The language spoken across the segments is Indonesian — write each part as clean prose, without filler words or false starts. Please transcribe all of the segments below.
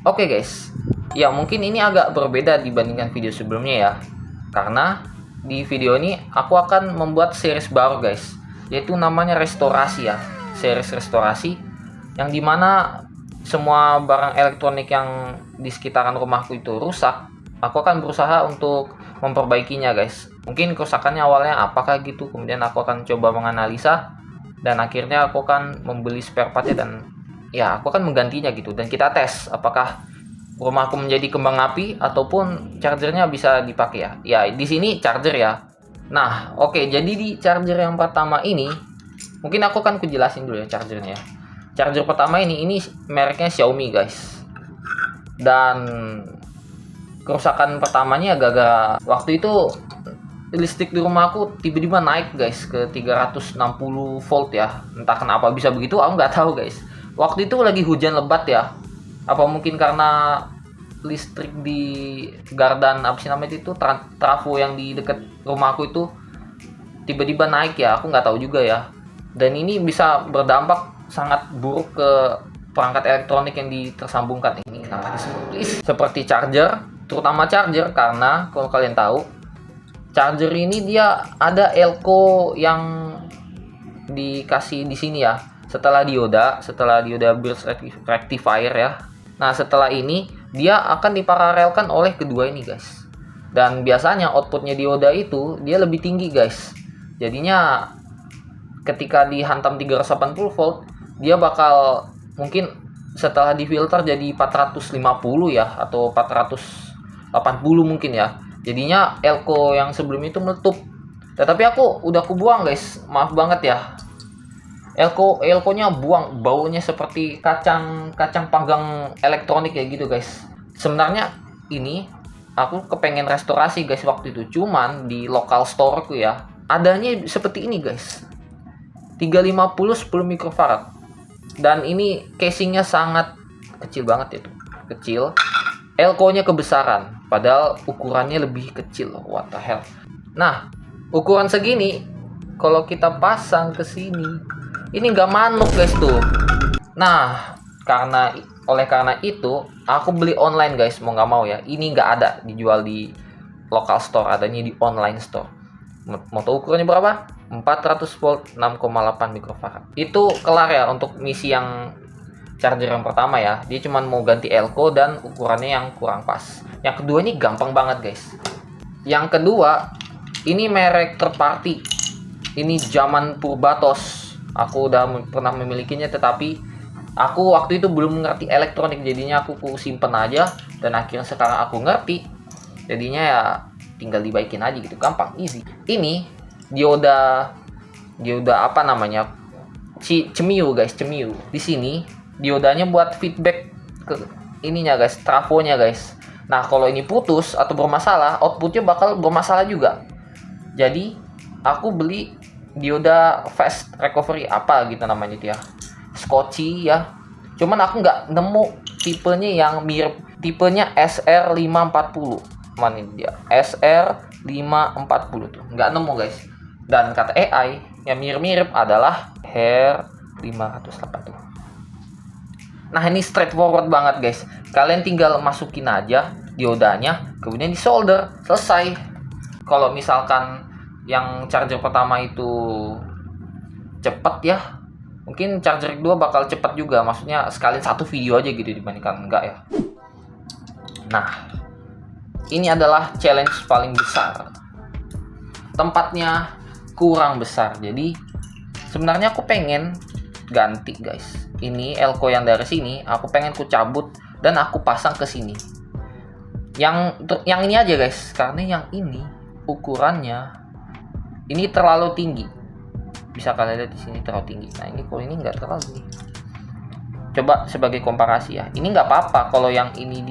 Oke guys, ya mungkin ini agak berbeda dibandingkan video sebelumnya ya. Karena di video ini aku akan membuat series baru guys, yaitu namanya restorasi ya. Series restorasi yang dimana semua barang elektronik yang di sekitaran rumahku itu rusak. Aku akan berusaha untuk memperbaikinya guys. Mungkin kerusakannya awalnya apakah gitu, kemudian aku akan coba menganalisa, dan akhirnya aku akan membeli spare partnya dan ya aku akan menggantinya gitu, dan kita tes apakah rumahku menjadi kembang api ataupun chargernya bisa dipakai ya. Ya di sini charger ya. Nah oke, jadi di charger yang pertama ini mungkin aku akan kujelasin dulu ya chargernya. Charger pertama ini mereknya Xiaomi guys. Dan kerusakan pertamanya gara-gara waktu itu listrik di rumah aku tiba-tiba naik guys ke 360 volt ya. Entah kenapa bisa begitu, aku nggak tahu guys. Waktu itu lagi hujan lebat ya. Apa mungkin karena listrik di gardan apa sih namanya itu trafo yang di dekat rumahku itu tiba-tiba naik ya, aku nggak tahu juga ya. Dan ini bisa berdampak sangat buruk ke perangkat elektronik yang tersambungkan ini. Kenapa disebut please? Seperti charger, terutama charger, karena kalau kalian tahu charger ini dia ada elko yang dikasih di sini ya. Setelah dioda burst rectifier ya. Nah setelah ini dia akan diparalelkan oleh kedua ini guys. Dan biasanya outputnya dioda itu dia lebih tinggi guys. Jadinya ketika dihantam 380 volt dia bakal mungkin setelah difilter jadi 450 ya, atau 480 mungkin ya. Jadinya elko yang sebelum itu meletup. Tetapi aku udah kubuang guys, maaf banget ya. Elkonya buang, baunya seperti kacang panggang elektronik kayak gitu guys. Sebenarnya ini aku kepengen restorasi guys waktu itu, cuman di lokal storeku ya adanya seperti ini guys, 350 10 mikrofarad, dan ini casingnya sangat kecil banget itu, kecil. Elkonya kebesaran padahal ukurannya lebih kecil, what the hell. Nah ukuran segini kalau kita pasang ke sini ini nggak manuk guys tuh. Nah oleh karena itu aku beli online guys, mau nggak mau ya. Ini nggak ada dijual di local store, adanya di online store. Mau tahu ukurannya berapa? 400 volt 6,8 mikrofarad. Itu kelar ya untuk misi yang charger yang pertama ya. Dia cuma mau ganti elko dan ukurannya yang kurang pas. Yang kedua ini gampang banget guys. Yang kedua ini merek third party. Ini zaman Purbatos. Aku udah pernah memilikinya, tetapi aku waktu itu belum mengerti elektronik, jadinya aku simpen aja. Dan akhirnya sekarang aku ngerti, jadinya ya tinggal dibaikin aja gitu, gampang, easy. Ini dioda apa namanya, Cemiu guys, Cemiu. Di sini diodanya buat feedback ke ininya guys, trafonya guys. Nah kalau ini putus atau bermasalah, outputnya bakal bermasalah juga. Jadi aku beli dioda fast recovery apa gitu namanya itu ya, Scotchy ya. Cuman aku nggak nemu tipenya yang mirip, tipenya SR540. Mana ini dia, SR540 tuh nggak nemu guys. Dan kata AI yang mirip-mirip adalah HER508 tuh. Nah ini straightforward banget guys. Kalian tinggal masukin aja diodanya, kemudian di solder, selesai. Kalau misalkan yang charger pertama itu cepet ya, mungkin charger kedua bakal cepet juga. Maksudnya sekalian satu video aja gitu dibandingkan enggak ya. Nah ini adalah challenge paling besar. Tempatnya kurang besar, jadi sebenarnya aku pengen ganti guys. Ini elko yang dari sini aku pengen ku cabut dan aku pasang ke sini. Yang ini aja guys, karena yang ini ukurannya ini terlalu tinggi. Bisa kalian lihat di sini terlalu tinggi. Nah ini kalau ini nggak terlalu nih. Coba sebagai komparasi ya. Ini nggak apa-apa kalau yang ini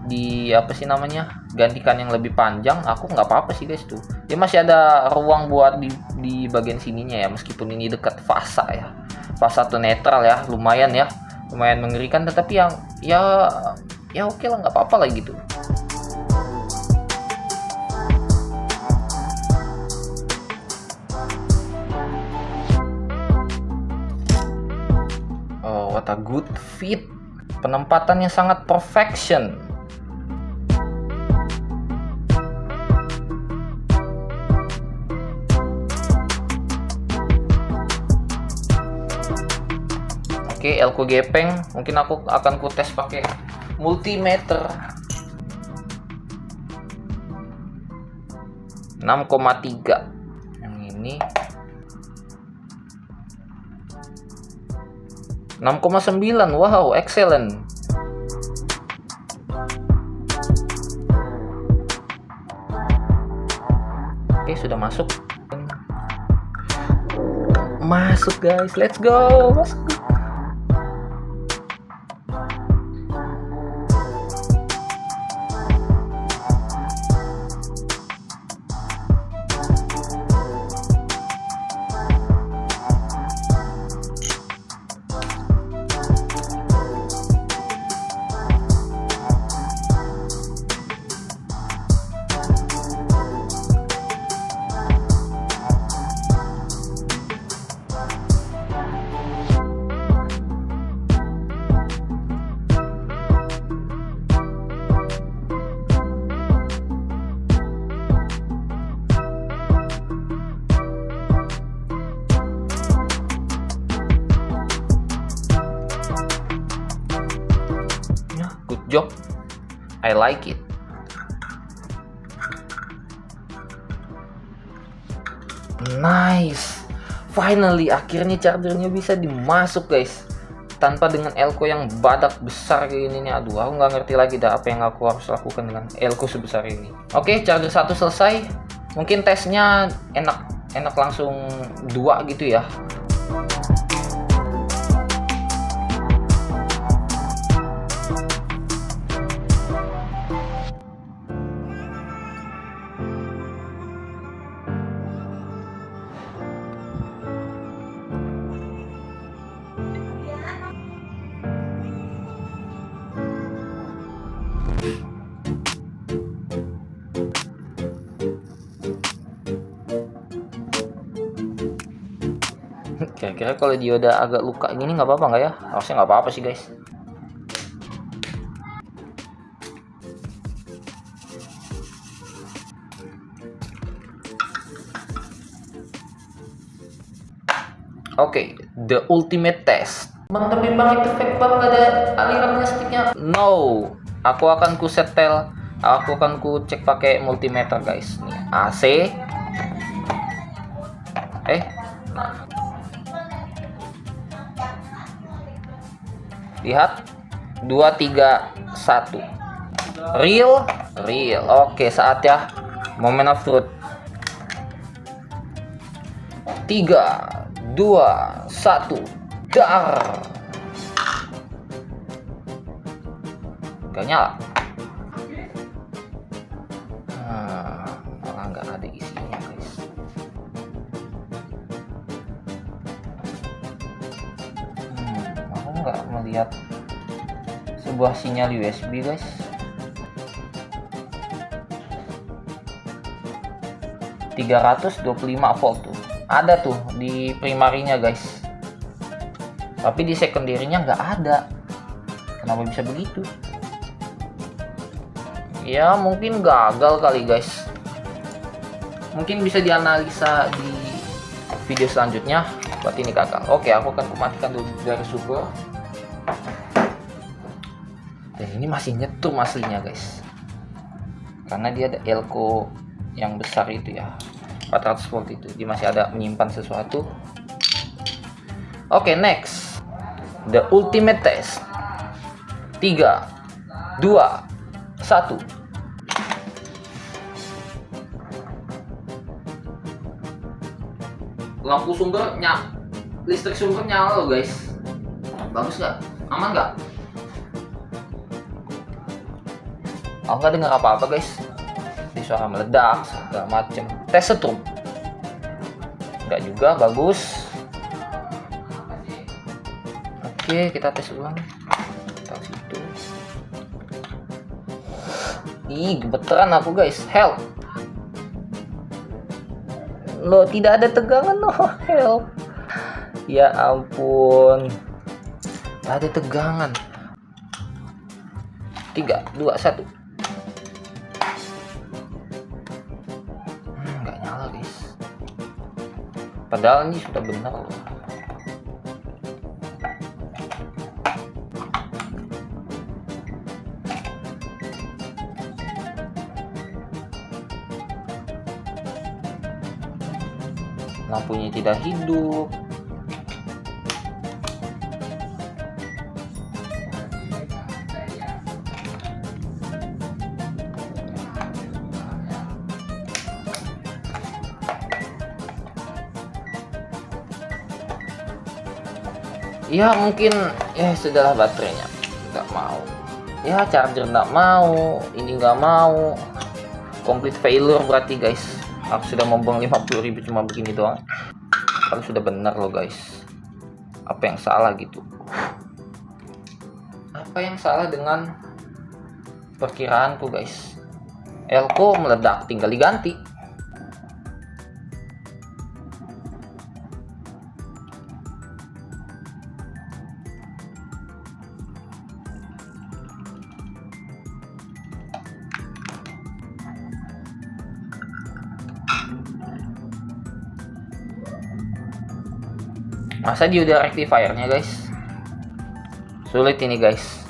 di apa sih namanya, gantikan yang lebih panjang. Aku nggak apa-apa sih guys tuh. Dia masih ada ruang buat di bagian sininya ya. Meskipun ini dekat fasa ya. Fasa atau netral ya. Lumayan ya. Lumayan mengerikan. Tetapi yang ya oke lah, nggak apa-apa lah gitu. What a good fit. Penempatan yang sangat perfection. Oke, elko gepeng. Mungkin aku akan ku tes pakai multimeter. 6,3. Yang ini 6,9. Wow, excellent. Oke, sudah masuk. Masuk guys, let's go. Masuk. Good job, I like it. Nice, finally akhirnya chargernya bisa dimasuk guys, tanpa dengan elko yang badak besar kayak ini nih. Aduh, aku nggak ngerti lagi dah apa yang aku harus lakukan dengan elko sebesar ini. Oke, charger 1 selesai. Mungkin tesnya enak langsung 2 gitu ya. Kira-kira kalau dia udah agak luka gini nggak apa-apa nggak ya? Harusnya nggak apa-apa sih guys. Oke, the ultimate test. Bang, tapi bang itu fake bang, nggak ada aliran listriknya. No, aku akan ku setel. Aku akan ku cek pakai multimeter guys. Nih AC. Nah. Lihat, 2, 3, 1. Real. Oke, saatnya moment of truth. 3, 2, 1. Dar. Gak nyala. Malah nggak ada isinya guys. Aku nggak melihat sebuah sinyal USB guys. ...325 volt tuh ada tuh di primarinya guys, tapi di secondary-nya nggak ada. Kenapa bisa begitu? Ya mungkin gagal kali guys. Mungkin bisa dianalisa di video selanjutnya. Berarti ini gagal. Oke, aku akan matikan dulu dari super. Dan ini masih nyetrum aslinya guys, karena dia ada elko yang besar itu ya, 400 volt itu. Dia masih ada menyimpan sesuatu. Oke, next, the ultimate test. 3, 2, 1. Lampu sumber listrik sumber nyala loh guys. Bagus nggak? Aman nggak? Aku nggak dengar apa-apa guys. Di suara meledak segala macem. Tes setrum. Nggak juga, bagus. Oke, kita tes ulang. Taruh situ. Ih, gemeteran aku guys. Help. Loh, tidak ada tegangan loh. Help. Ya ampun. Tidak ada tegangan. 3, 2, 1. Nggak nyala guys. Padahal ini sudah benar loh. Lampunya tidak hidup. Ya mungkin ya sudahlah, baterainya nggak mau, ya charger nggak mau, ini nggak mau, complete failure berarti guys. Aku sudah membuang 50.000 cuma begini doang. Kalau sudah benar loh guys, apa yang salah gitu? Apa yang salah dengan perkiraanku guys? Elko meledak, tinggal diganti. Masa dia udah rectifiernya guys? Sulit ini guys.